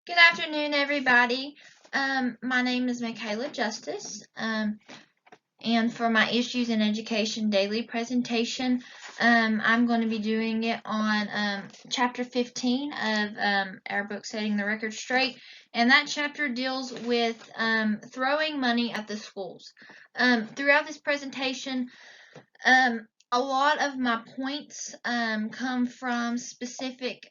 Good afternoon, everybody. My name is Michaela Justice, and for my Issues in Education daily presentation, I'm going to be doing it on Chapter 15 of our book, Setting the Record Straight, and that chapter deals with throwing money at the schools. Throughout this presentation, a lot of my points come from specific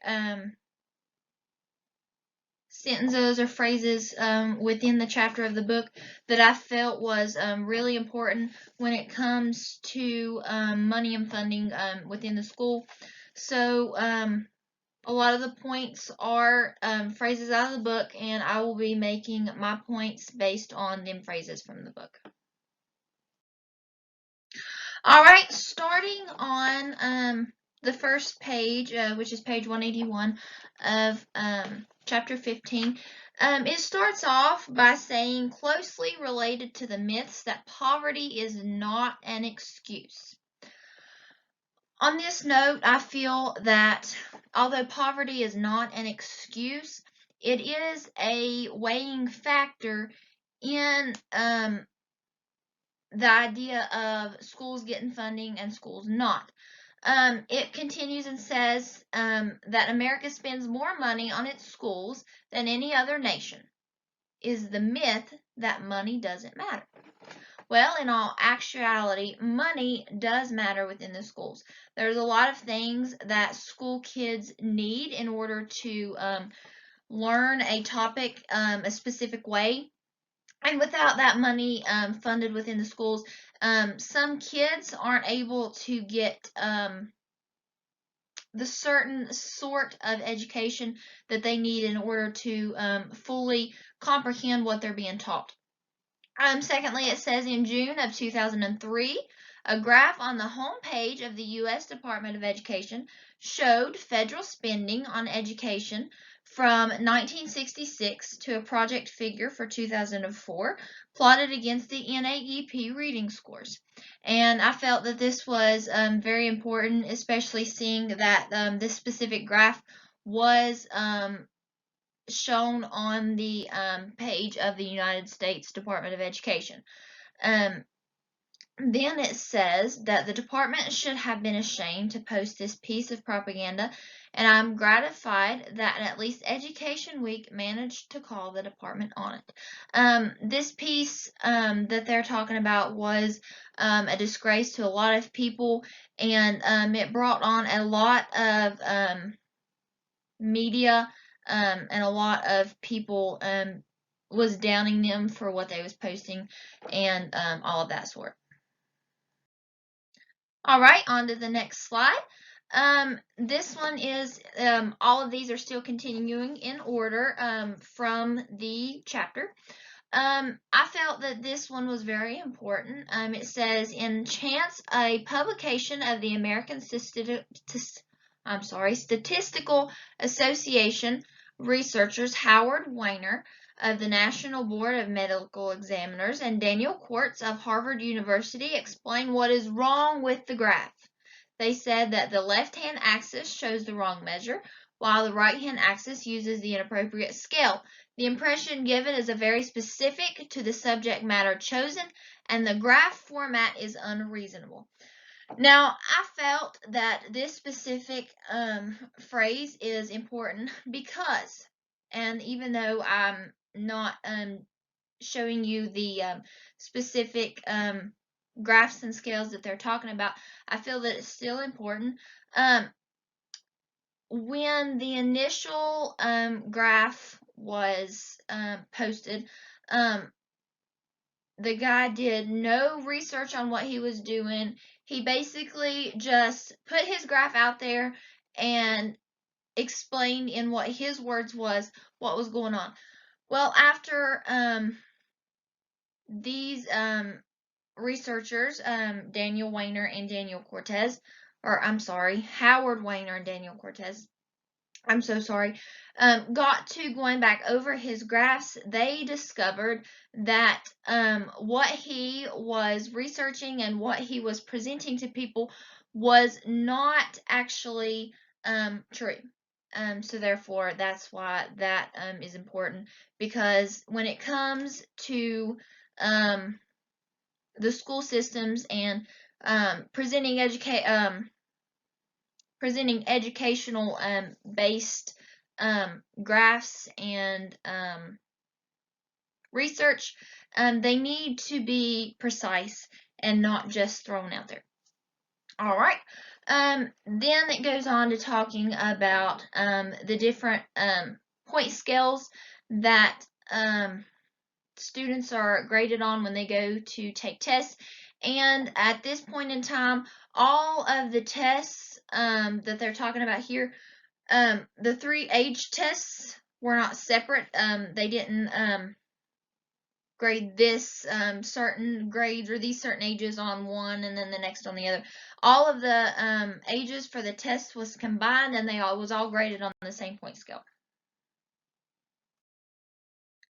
sentences or phrases within the chapter of the book that I felt was really important when it comes to money and funding within the school. So a lot of the points are phrases out of the book, and I will be making my points based on them phrases from the book. All right, starting on the first page, which is page 181 of chapter 15, it starts off by saying, closely related to the myths that poverty is not an excuse. On this note, I feel that although poverty is not an excuse, it is a weighing factor in the idea of schools getting funding and schools not. It continues and says that America spends more money on its schools than any other nation. Is the myth that money doesn't matter? Well, in all actuality, money does matter within the schools. There's a lot of things that school kids need in order to learn a topic a specific way. And without that money funded within the schools, some kids aren't able to get the certain sort of education that they need in order to fully comprehend what they're being taught. Secondly, it says in June of 2003, a graph on the home page of the U.S. Department of Education showed federal spending on education from 1966 to a project figure for 2004, plotted against the NAEP reading scores. And I felt that this was very important, especially seeing that this specific graph was shown on the page of the United States Department of Education. Then it says that the department should have been ashamed to post this piece of propaganda, and I'm gratified that at least Education Week managed to call the department on it. This piece that they're talking about was a disgrace to a lot of people, and it brought on a lot of media and a lot of people was downing them for what they was posting and all of that sort. All right, on to the next slide. This one is, all of these are still continuing in order from the chapter. I felt that this one was very important. It says, in Chance, a publication of the American Statistical Association, researchers Howard Weiner of the National Board of Medical Examiners and Daniel Quartz of Harvard University explain what is wrong with the graph. They said that the left-hand axis shows the wrong measure, while the right-hand axis uses the inappropriate scale. The impression given is very specific to the subject matter chosen, and the graph format is unreasonable. Now, I felt that this specific phrase is important because, and even though I'm not showing you the specific graphs and scales that they're talking about, I feel that it's still important. When the initial graph was posted, the guy did no research on what he was doing. He basically just put his graph out there and explained in what his words was what was going on. Well, after these researchers, Daniel Weiner and Daniel Cortez, or I'm sorry, Howard Weiner and Daniel Cortez, I'm so sorry, got to going back over his graphs, they discovered that what he was researching and what he was presenting to people was not actually true. So therefore, that's why that is important, because when it comes to the school systems and presenting educational based graphs and research, they need to be precise and not just thrown out there. All right. Then it goes on to talking about the different point scales that students are graded on when they go to take tests. And at this point in time, all of the tests that they're talking about here, the 3 age tests were not separate. They didn't grade this certain grades or these certain ages on one and then the next on the other. All of the ages for the test was combined, and they was all graded on the same point scale.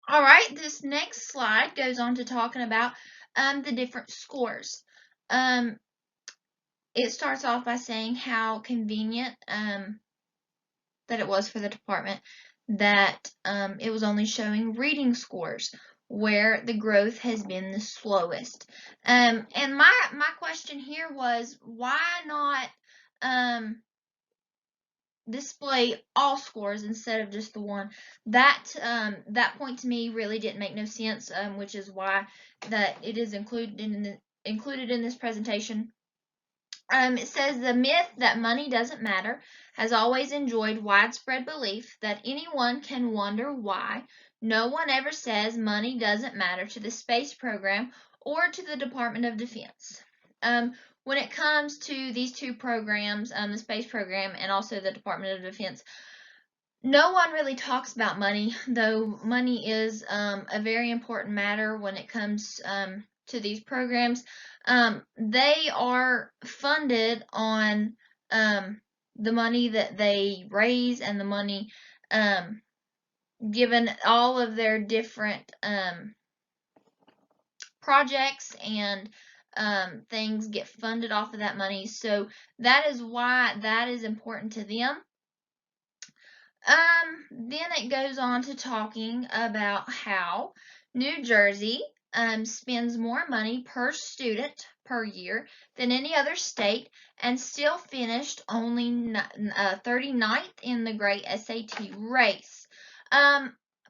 All right, this next slide goes on to talking about the different scores. It starts off by saying how convenient that it was for the department that it was only showing reading scores where the growth has been the slowest. And my question here was, why not display all scores instead of just the one? That point to me really didn't make no sense, which is why that it is included in this presentation. It says the myth that money doesn't matter has always enjoyed widespread belief that anyone can wonder why. No one ever says money doesn't matter to the space program or to the Department of Defense. When it comes to these two programs, the space program and also the Department of Defense, no one really talks about money, though money is a very important matter when it comes to these programs. They are funded on the money that they raise and the money given all of their different projects and things get funded off of that money. So that is why that is important to them. Then it goes on to talking about how New Jersey spends more money per student per year than any other state and still finished only 39th in the great SAT race.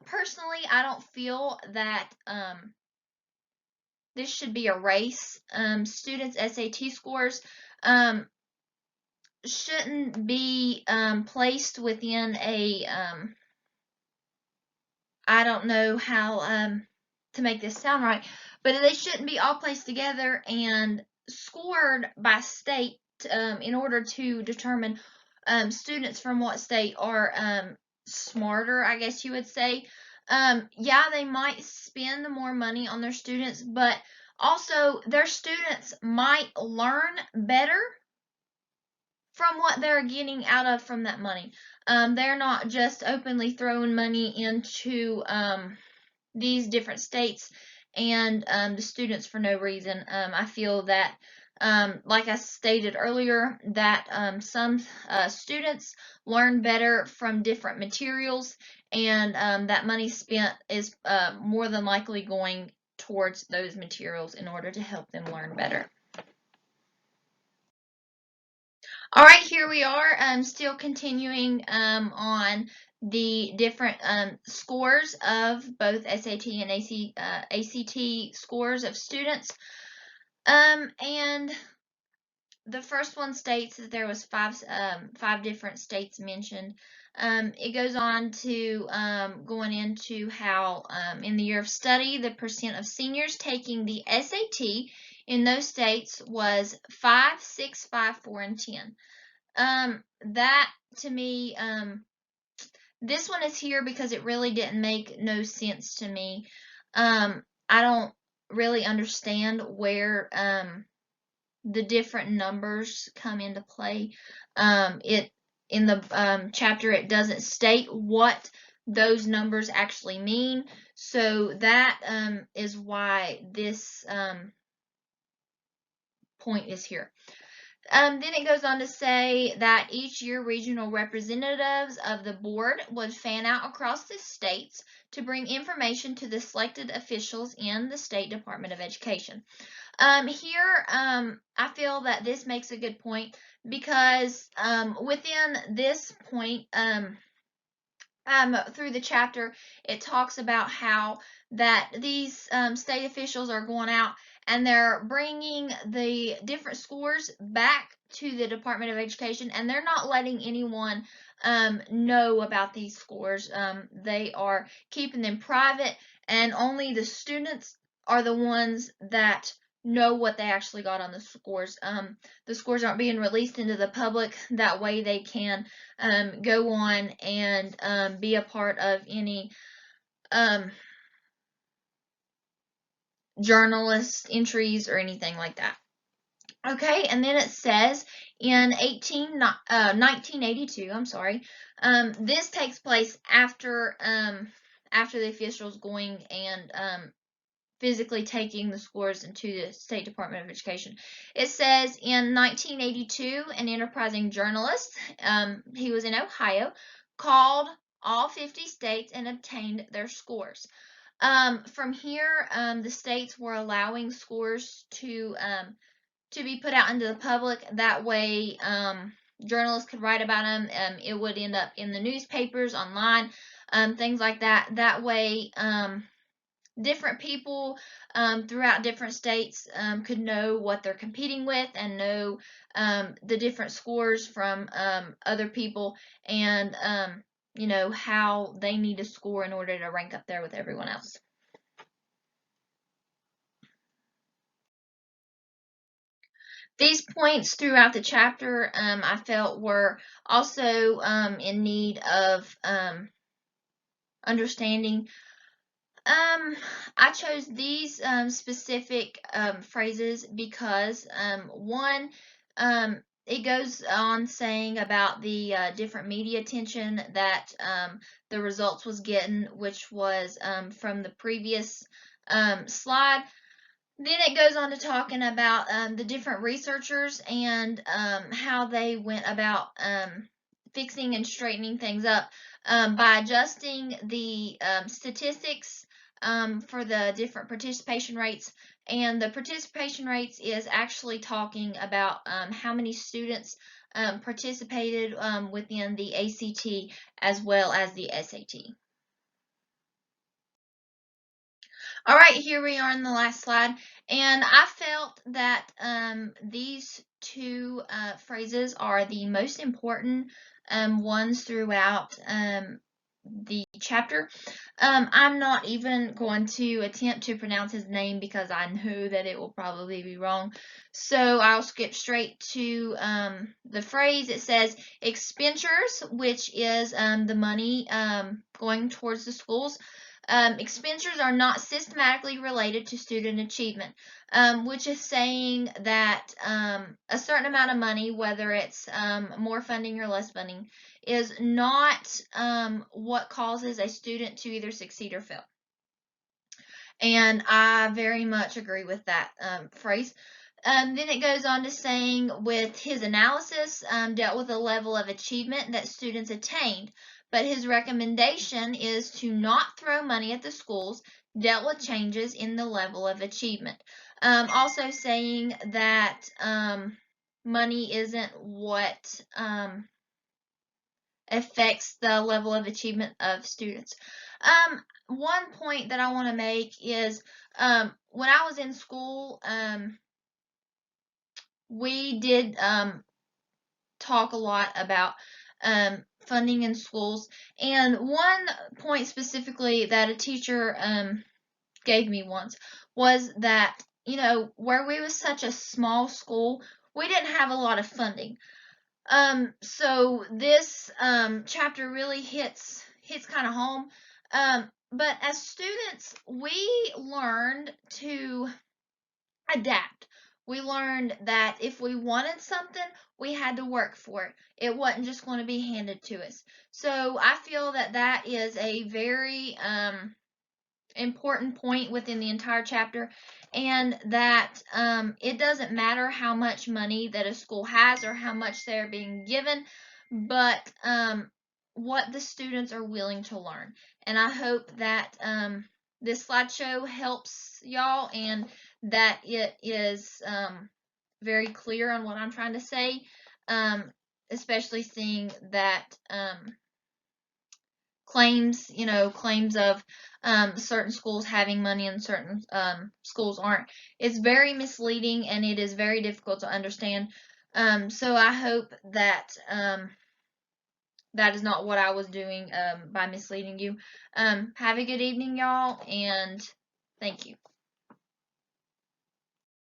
Personally, I don't feel that this should be a race. Students' SAT scores shouldn't be placed within a I don't know how to make this sound right, but they shouldn't be all placed together and scored by state in order to determine students from what state are smarter, I guess you would say. Yeah, they might spend more money on their students, but also their students might learn better from what they're getting out of from that money. They're not just openly throwing money into these different states and the students for no reason. I feel that, like I stated earlier, that some students learn better from different materials, and that money spent is more than likely going towards those materials in order to help them learn better. All right, here we are, still continuing on the different scores of both SAT and ACT scores of students. And the first one states that there was five different states mentioned. It goes on to going into how in the year of study, the percent of seniors taking the SAT in those states was 5, 6, 5, 4, and 10. That to me, this one is here because it really didn't make no sense to me. I don't really understand where the different numbers come into play. It in the chapter, it doesn't state what those numbers actually mean, so that is why this point is here. Then it goes on to say that each year regional representatives of the board would fan out across the states to bring information to the selected officials in the State Department of Education. Here, I feel that this makes a good point because within this point, through the chapter, it talks about how that these state officials are going out and they're bringing the different scores back to the Department of Education, and they're not letting anyone know about these scores. They are keeping them private, and only the students are the ones that know what they actually got on the scores. The scores aren't being released into the public. That way they can go on and be a part of any journalist entries or anything like that. Okay, and then it says in 1982, I'm sorry, this takes place after the officials going and physically taking the scores into the State Department of Education. It says in 1982, an enterprising journalist, he was in Ohio, called all 50 states and obtained their scores. From here, the states were allowing scores to be put out into the public. That way, journalists could write about them. It would end up in the newspapers, online, things like that. That way, different people throughout different states could know what they're competing with and know the different scores from other people, and how they need to score in order to rank up there with everyone else. These points throughout the chapter I felt were also in need of understanding. I chose these specific phrases because one, it goes on saying about the different media attention that the results was getting, which was from the previous slide. Then it goes on to talking about the different researchers and how they went about fixing and straightening things up by adjusting the statistics for the different participation rates. And the participation rates is actually talking about how many students participated within the ACT as well as the SAT. All right, here we are in the last slide, and I felt that these two phrases are the most important ones throughout the chapter. I'm not even going to attempt to pronounce his name because I know that it will probably be wrong. So I'll skip straight to the phrase. It says expenditures, which is the money going towards the schools. Expenditures are not systematically related to student achievement, which is saying that a certain amount of money, whether it's more funding or less funding, is not what causes a student to either succeed or fail. And I very much agree with that phrase. Then it goes on to saying with his analysis dealt with the level of achievement that students attained, but his recommendation is to not throw money at the schools, dealt with changes in the level of achievement. Also saying that money isn't what affects the level of achievement of students. One point that I want to make is when I was in school, we did talk a lot about funding in schools, and one point specifically that a teacher gave me once was that where we was such a small school, we didn't have a lot of funding. So this chapter really hits kind of home. But as students, we learned to adapt. We learned that if we wanted something, we had to work for it. It wasn't just going to be handed to us. So I feel that that is a very important point within the entire chapter, and that it doesn't matter how much money that a school has or how much they're being given, but what the students are willing to learn. And I hope that this slideshow helps y'all, and that it is very clear on what I'm trying to say, especially seeing that claims of certain schools having money and certain schools aren't. It's very misleading, and it is very difficult to understand. So I hope that that is not what I was doing by misleading you. Have a good evening, y'all, and thank you.